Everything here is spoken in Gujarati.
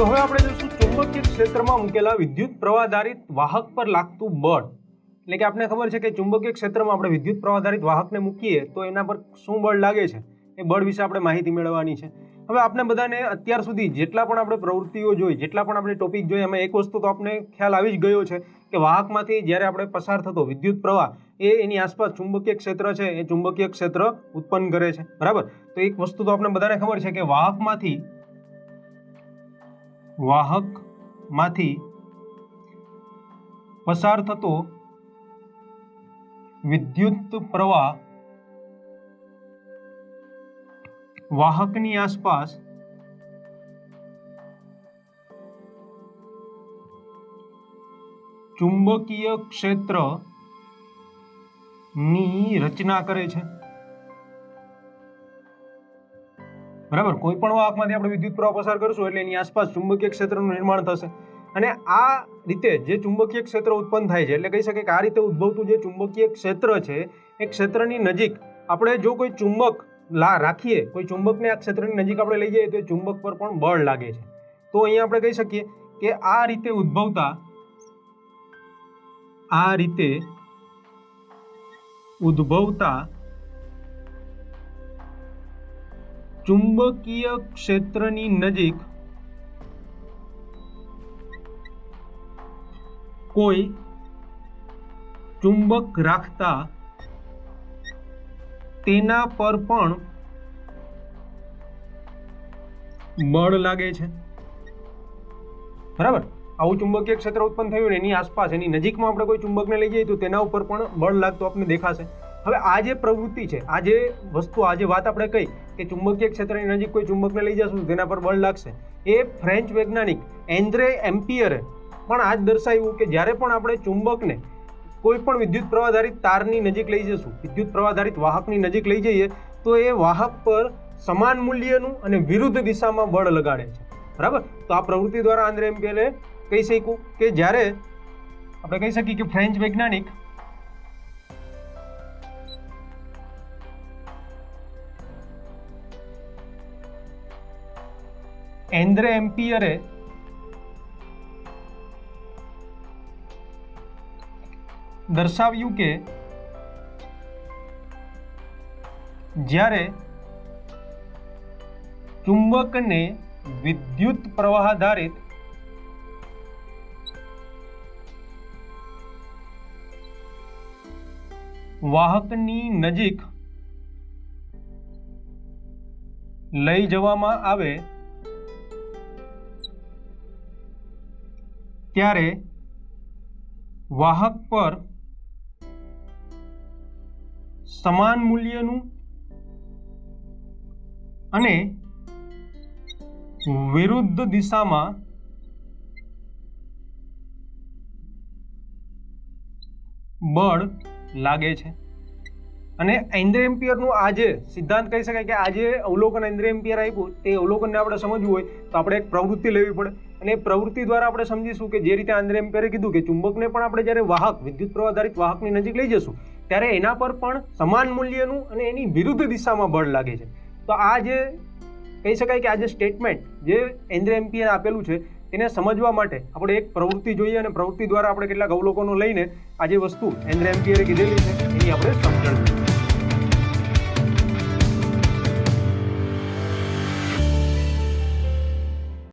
તો હવે આપણે જોઈશું ચુંબકીય ક્ષેત્રમાં મૂકેલા વિદ્યુત પ્રવાહ આધારિત વાહક પર લાગતું બળ। એટલે કે આપણે ખબર છે કે ચુંબકીય ક્ષેત્રમાં આપણે વિદ્યુત પ્રવાહ આધારિત વાહકને મૂકીએ તો એના પર શું બળ લાગે છે, એ બળ વિશે આપણે માહિતી મેળવવાની છે। હવે આપણે બધાને અત્યાર સુધી જેટલા પણ આપણે પ્રવૃત્તિઓ જોઈ, જેટલા પણ આપણે ટોપિક જોઈએ, એમાં એક વસ્તુ તો આપણે ખ્યાલ આવી જ ગયો છે કે વાહકમાંથી જ્યારે આપણે પસાર થતો વિદ્યુત પ્રવાહ એ એની આસપાસ ચુંબકીય ક્ષેત્ર છે, એ ચુંબકીય ક્ષેત્ર ઉત્પન્ન કરે છે, બરાબર। તો એક વસ્તુ તો આપણે બધાને ખબર છે કે વાહકમાંથી પસાર થતો વિદ્યુત પ્રવાહ વાહકની આસપાસ ચુંબકીય ક્ષેત્રની રચના કરે છે, બરાબર। કોઈ પણ વાહકમાંથી આપણે વિદ્યુત પ્રવાહ પસાર કરશું એટલે એની આસપાસ ચુંબકીય ક્ષેત્રનું નિર્માણ થશે અને આ રીતે જે ચુંબકીય ક્ષેત્ર ઉત્પન્ન થાય છે, એટલે કહી શકાય કે આ રીતે ઉદ્ભવતું જે ચુંબકીય ક્ષેત્ર છે એ ક્ષેત્રની નજીક આપણે જો કોઈ ચુંબક રાખીએ, કોઈ ચુંબકને આ ક્ષેત્રની નજીક આપણે લઈ જઈએ તો એ ચુંબક પર પણ બળ લાગે છે। તો અહીંયા આપણે કહી શકીએ કે આ રીતે ઉદ્ભવતા ચુંબકીય ક્ષેત્રની નજીક કોઈ ચુંબક રાખતા તેના પર પણ બળ લાગે છે, બરાબર। આવું ચુંબકીય ક્ષેત્ર ઉત્પન્ન થયું ને એની આસપાસ એની નજીકમાં આપણે કોઈ ચુંબકને લઈ જઈએ તો તેના ઉપર પણ બળ લાગતું આપણને દેખાશે। હવે આ જે પ્રવૃત્તિ છે, આ જે વસ્તુ, આ જે વાત આપણે કહી કે ચુંબકીય ક્ષેત્રની નજીક કોઈ ચુંબકને લઈ જશું તેના પર બળ લાગશે, એ ફ્રેન્ચ વૈજ્ઞાનિક એન્દ્રે એમ્પિયરે પણ આ જ દર્શાવ્યું કે જ્યારે પણ આપણે ચુંબકને કોઈ પણ વિદ્યુત પ્રવાહ આધારિત તારની નજીક લઈ જશું, વિદ્યુત પ્રવાહ આધારિત વાહકની નજીક લઈ જઈએ તો એ વાહક પર સમાન મૂલ્યનું અને વિરુદ્ધ દિશામાં બળ લગાડે છે, બરાબર। તો આ પ્રવૃત્તિ દ્વારા એન્દ્રે એમ્પિયરે કહી શક્યું કે જ્યારે આપણે કહી શકીએ કે ફ્રેન્ચ વૈજ્ઞાનિક એન્દ્રે એમ્પિયરે દર્શાવ્યું કે જ્યારે ચુંબકને વિદ્યુત પ્રવાહ આધારિત વાહકની નજીક લઈ જવામાં આવે ત્યારે વાહક પર સમાન મૂલ્યનું અને વિરુદ્ધ દિશામાં બળ લાગે છે। અને એન્દ્રે એમ્પિયરનું આ જે સિદ્ધાંત કહી શકાય કે આ જે અવલોકન એન્દ્રે એમ્પિયર આપ્યું તે અવલોકનને આપણે સમજવું હોય તો આપણે એક પ્રવૃત્તિ લેવી પડે અને એ પ્રવૃત્તિ દ્વારા આપણે સમજીશું કે જે રીતે એન્દ્રે એમ્પિયરે કીધું કે ચુંબકને પણ આપણે જ્યારે વાહક વિદ્યુત પ્રવાહ આધારિત વાહકની નજીક લઈ જશું ત્યારે એના પર પણ સમાન મૂલ્યનું અને એની વિરુદ્ધ દિશામાં બળ લાગે છે। તો આ જે કહી શકાય કે આ જે સ્ટેટમેન્ટ જે એન્દ્રે એમ્પિયરે આપેલું છે એને સમજવા માટે આપણે એક પ્રવૃત્તિ જોઈએ અને પ્રવૃત્તિ દ્વારા આપણે કેટલાક અવલોકનો લઈને આ જે વસ્તુ એન્દ્રે એમ્પિયરે કીધેલી છે એની આપણે સમજણ